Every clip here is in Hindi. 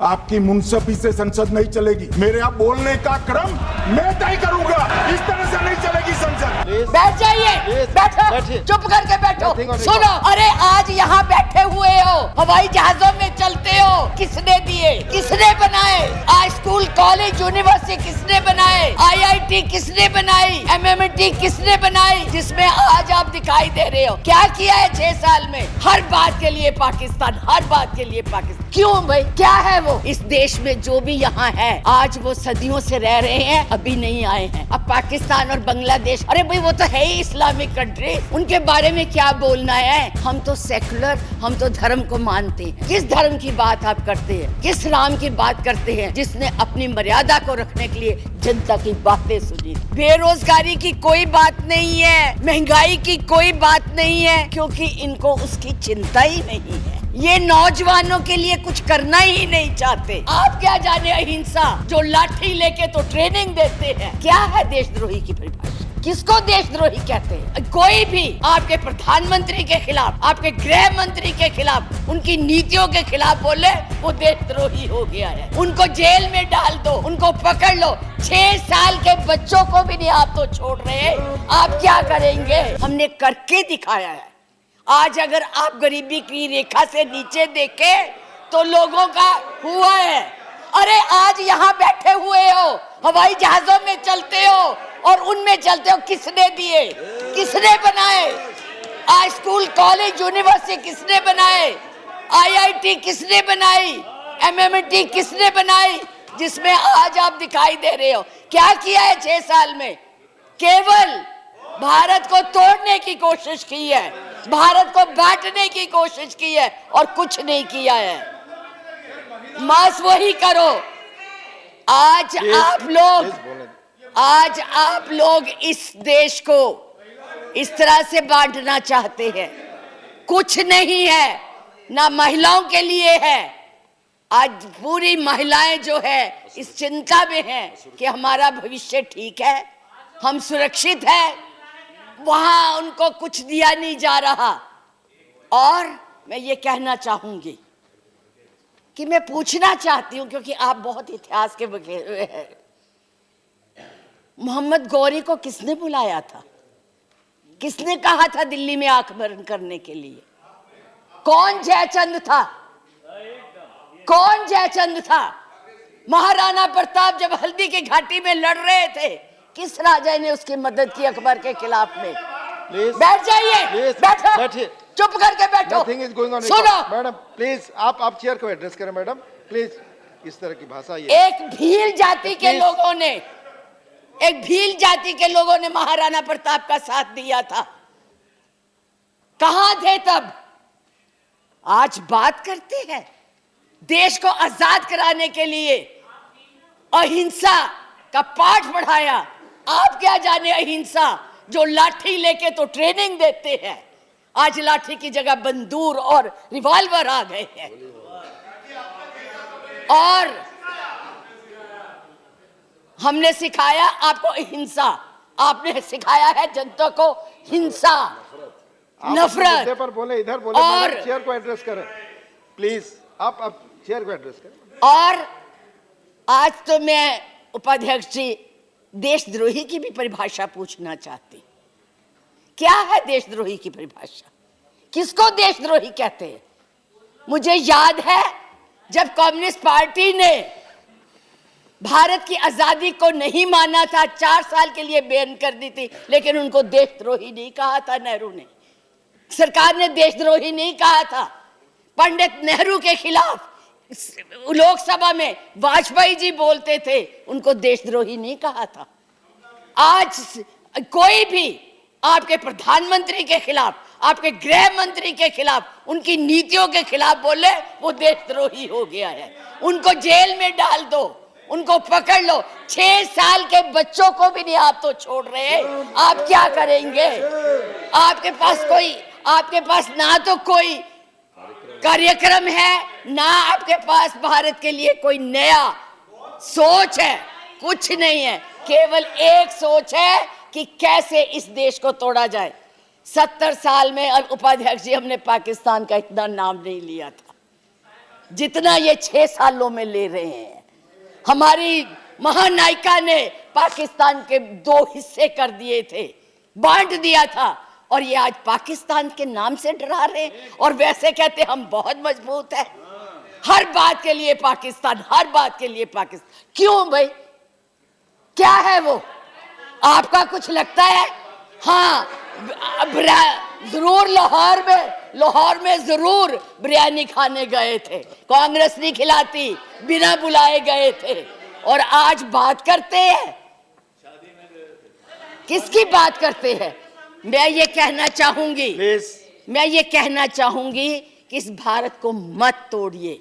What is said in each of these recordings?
आपकी मुंसफी से संसद नहीं चलेगी। मेरे यहाँ बोलने का क्रम मैं तय करूंगा। इस तरह से नहीं चलेगी संसद। बैठ जाइए, बैठो, चुप करके बैठो। सुनो, अरे आज यहाँ बैठे हुए हो, हवाई जहाजों में चलते हो, किसने दिए, किसने बनाए? आज स्कूल, कॉलेज, यूनिवर्सिटी किसने बनाए? IIT किसने बनाई? MMT किसने बनाई? जिसमें आज आप दिखाई दे रहे हो। क्या किया है 6 साल में? हर बात के लिए पाकिस्तान, हर बात के लिए पाकिस्तान। क्यों भाई, क्या है वो? इस देश में जो भी यहाँ है, आज वो सदियों से रह रहे हैं, अभी नहीं आए हैं। अब पाकिस्तान और बांग्लादेश, अरे भाई वो तो है ही इस्लामिक कंट्री, उनके बारे में क्या बोलना है? हम तो सेकुलर, हम तो धर्म को मानते हैं। किस धर्म की बात आप करते हैं? किस राम की बात करते हैं जिसने अपनी मर्यादा को रखने के लिए जनता की बातें सुनी? बेरोजगारी की कोई बात नहीं है, महंगाई की कोई बात नहीं है, क्योंकि इनको उसकी चिंता ही नहीं है। ये नौजवानों के लिए कुछ करना ही नहीं चाहते। आप क्या जाने अहिंसा, जो लाठी लेके तो ट्रेनिंग देते हैं। क्या है देशद्रोही की परिभाषा? किसको देशद्रोही कहते हैं? कोई भी आपके प्रधानमंत्री के खिलाफ, आपके गृह मंत्री के खिलाफ, उनकी नीतियों के खिलाफ बोले, वो देशद्रोही हो गया है। उनको जेल में डाल दो, उनको पकड़ लो। 6 साल के बच्चों को भी नहीं आप तो छोड़ रहे। आप क्या करेंगे? हमने करके दिखाया है। आज अगर आप गरीबी की रेखा से नीचे देखें तो लोगों का हुआ है। अरे आज यहाँ बैठे हुए हो, हवाई जहाजों में चलते हो और उनमें चलते हो, किसने दिए, किसने बनाए? आज स्कूल, कॉलेज, यूनिवर्सिटी किसने बनाए? IIT किसने बनाई? MMT किसने बनाई? जिसमें आज आप दिखाई दे रहे हो। क्या किया है 6 साल में? केवल भारत को तोड़ने की कोशिश की है, भारत को बांटने की कोशिश की है और कुछ नहीं किया है। मास वही करो। आज आप लोग इस देश को इस तरह से बांटना चाहते हैं। कुछ नहीं है, ना महिलाओं के लिए है। आज पूरी महिलाएं जो है इस चिंता में हैं कि हमारा भविष्य ठीक है, हम सुरक्षित हैं। वहां उनको कुछ दिया नहीं जा रहा। और मैं ये कहना चाहूंगी कि मैं पूछना चाहती हूं, क्योंकि आप बहुत इतिहास के बखेर हुए हैं, मोहम्मद गौरी को किसने बुलाया था? किसने कहा था दिल्ली में आक्रमण करने के लिए? कौन जयचंद था? कौन जयचंद था? महाराणा प्रताप जब हल्दी की घाटी में लड़ रहे थे, किस राजा ने उसकी मदद की अकबर के खिलाफ में? बैठ जाइए, बैठो, चुप करके बैठो। सुनो मैडम, प्लीज आप चेयर को एड्रेस करें मैडम, प्लीज। इस तरह की भाषा ये एक भील जाति के लोगों ने, एक भील जाति के लोगों ने महाराणा प्रताप का साथ दिया था। कहां थे तब? आज बात करते हैं देश को आजाद कराने के लिए अहिंसा का पाठ पढ़ाया। आप क्या जाने अहिंसा, जो लाठी लेके तो ट्रेनिंग देते हैं। आज लाठी की जगह बंदूक और रिवॉल्वर आ गए हैं। और हमने सिखाया आपको अहिंसा, आपने सिखाया है जनता को हिंसा, नफरत। पर बोले, इधर बोले, और चेयर को एड्रेस करें प्लीज। आप चेयर को एड्रेस करें। और आज तो मैं उपाध्यक्ष जी देशद्रोही की भी परिभाषा पूछना चाहती। क्या है देशद्रोही की परिभाषा? किसको देशद्रोही कहते हैं? मुझे याद है जब कम्युनिस्ट पार्टी ने भारत की आजादी को नहीं माना था, 4 साल के लिए बैन कर दी थी, लेकिन उनको देशद्रोही नहीं कहा था। नेहरू ने, सरकार ने देशद्रोही नहीं कहा था। पंडित नेहरू के खिलाफ लोकसभा में वाजपेयी जी बोलते थे, उनको देशद्रोही नहीं कहा था। आज कोई भी आपके प्रधानमंत्री के खिलाफ, आपके गृह मंत्री के खिलाफ, उनकी नीतियों के खिलाफ बोले, वो देशद्रोही हो गया है। उनको जेल में डाल दो, उनको पकड़ लो। 6 साल के बच्चों को भी नहीं आप तो छोड़ रहे। आप क्या करेंगे? आपके पास ना तो कोई कार्यक्रम है, ना आपके पास भारत के लिए कोई नया सोच है। कुछ नहीं है, केवल एक सोच है कि कैसे इस देश को तोड़ा जाए। 70 साल में, उपाध्यक्ष जी, हमने पाकिस्तान का इतना नाम नहीं लिया था। जितना ये 6 सालों में ले रहे हैं। हमारी महानायिका ने पाकिस्तान के 2 हिस्से कर दिए थे, बांट दिया था, और ये आज पाकिस्तान के नाम से डरा रहे हैं और वैसे कहते हम बहुत मजबूत है। हर बात के लिए पाकिस्तान, हर बात के लिए पाकिस्तान। क्यों भाई, क्या है वो? आपका कुछ लगता है? हाँ, जरूर लाहौर में जरूर बिरयानी खाने गए थे, कांग्रेस नहीं खिलाती, बिना बुलाए गए थे, और आज बात करते हैं। किसकी बात करते हैं? मैं ये कहना चाहूंगी कि इस भारत को मत तोड़िए।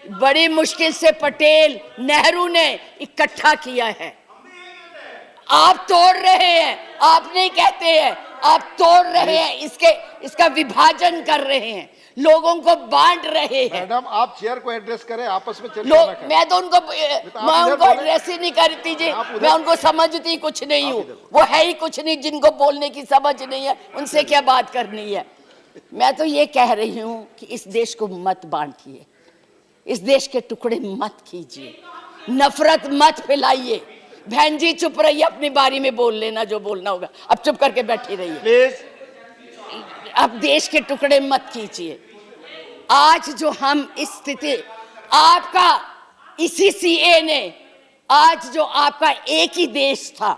बड़ी मुश्किल से पटेल, नेहरू ने इकट्ठा किया है, आप तोड़ रहे हैं। आप नहीं कहते हैं, आप तोड़ रहे हैं, इसका विभाजन कर रहे हैं, लोगों को बांट रहे हैं। मैडम, आप चेयर को एड्रेस करें, आपस में चर्चा ना करें। मैं उनको एड्रेस ही नहीं करती जी, मैं उनको समझती कुछ नहीं हूँ, वो है ही कुछ नहीं, जिनको बोलने की समझ नहीं है उनसे क्या बात करनी है। मैं तो ये कह रही हूँ कि इस देश को मत बांटिए, इस देश के टुकड़े मत कीजिए, नफरत मत फैलाइए। बहन जी चुप रहिए, अपनी बारी में बोल लेना जो बोलना होगा, अब चुप करके बैठी रहिए प्लीज। अब देश के टुकड़े मत कीजिए। आज जो हम इस स्थिति, आपका इसी सीए ने, आज जो आपका एक ही देश था,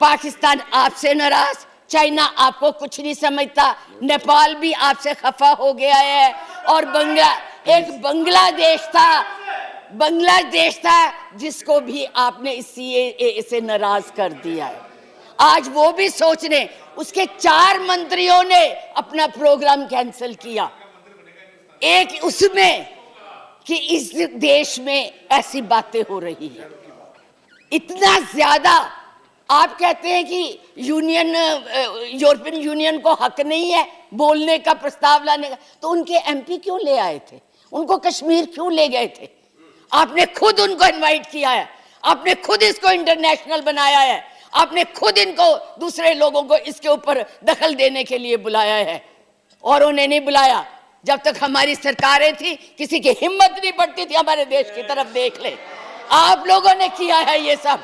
पाकिस्तान आपसे नाराज, चाइना आपको कुछ नहीं समझता, नेपाल भी आपसे खफा हो गया है, और बांग्लादेश था जिसको भी आपने इस सीएए से नाराज कर दिया है। आज वो भी सोच रहे, उसके 4 मंत्रियों ने अपना प्रोग्राम कैंसिल किया, एक उसमें कि इस देश में ऐसी बातें हो रही है। इतना ज्यादा आप कहते हैं कि यूरोपियन यूनियन को हक नहीं है बोलने का, प्रस्ताव लाने का, तो उनके एमपी क्यों ले आए थे? उनको कश्मीर क्यों ले गए थे? आपने खुद उनको इनवाइट किया है, आपने खुद इसको इंटरनेशनल बनाया है, आपने खुद इनको, दूसरे लोगों को इसके ऊपर दखल देने के लिए बुलाया है, और उन्हें नहीं बुलाया। जब तक हमारी सरकारें थी, किसी की हिम्मत नहीं पड़ती थी हमारे देश की तरफ देख ले। आप लोगों ने किया है ये सब,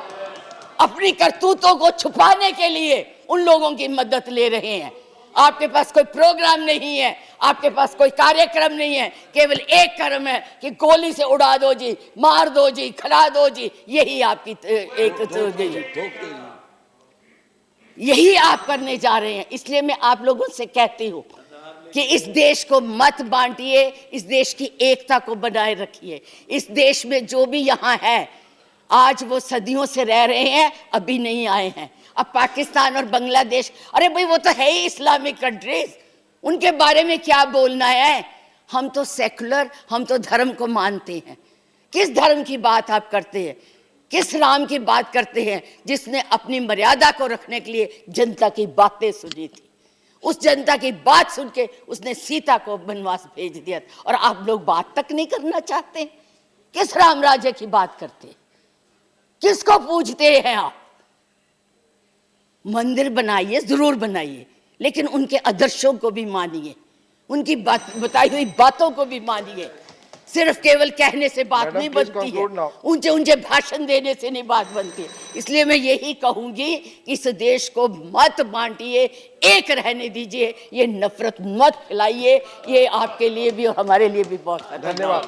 अपनी करतूतों को छुपाने के लिए उन लोगों की मदद ले रहे हैं। आपके पास कोई प्रोग्राम नहीं है, आपके पास कोई कार्यक्रम नहीं है, केवल एक कर्म है कि गोली से उड़ा दो जी, मार दो जी, खिला दो जी, यही आपकी यही आप करने जा रहे हैं। इसलिए मैं आप लोगों से कहती हूँ कि इस देश को मत बांटिए, इस देश की एकता को बनाए रखिए। इस देश में जो भी यहाँ है, आज वो सदियों से रह रहे हैं, अभी नहीं आए हैं। अब पाकिस्तान और बांग्लादेश, अरे भाई वो तो है ही इस्लामिक कंट्रीज, उनके बारे में क्या बोलना है? हम तो सेकुलर, हम तो धर्म को मानते हैं। किस धर्म की बात आप करते हैं? किस राम की बात करते हैं जिसने अपनी मर्यादा को रखने के लिए जनता की बातें सुनी थी? उस जनता की बात सुन के उसने सीता को वनवास भेज दिया, और आप लोग बात तक नहीं करना चाहते। किस राम राज्य की बात करते हैं? किसको पूजते हैं आप? मंदिर बनाइए, जरूर बनाइए, लेकिन उनके आदर्शों को भी मानिए, उनकी बताई हुई बातों को भी मानिए। सिर्फ केवल कहने से बात नहीं बनती है, ऊंचे ऊंचे भाषण देने से नहीं बात बनती है। इसलिए मैं यही कहूंगी कि इस देश को मत बांटिए, एक रहने दीजिए, ये नफरत मत फैलाइए। ये आपके लिए भी और हमारे लिए भी बहुत धन्यवाद।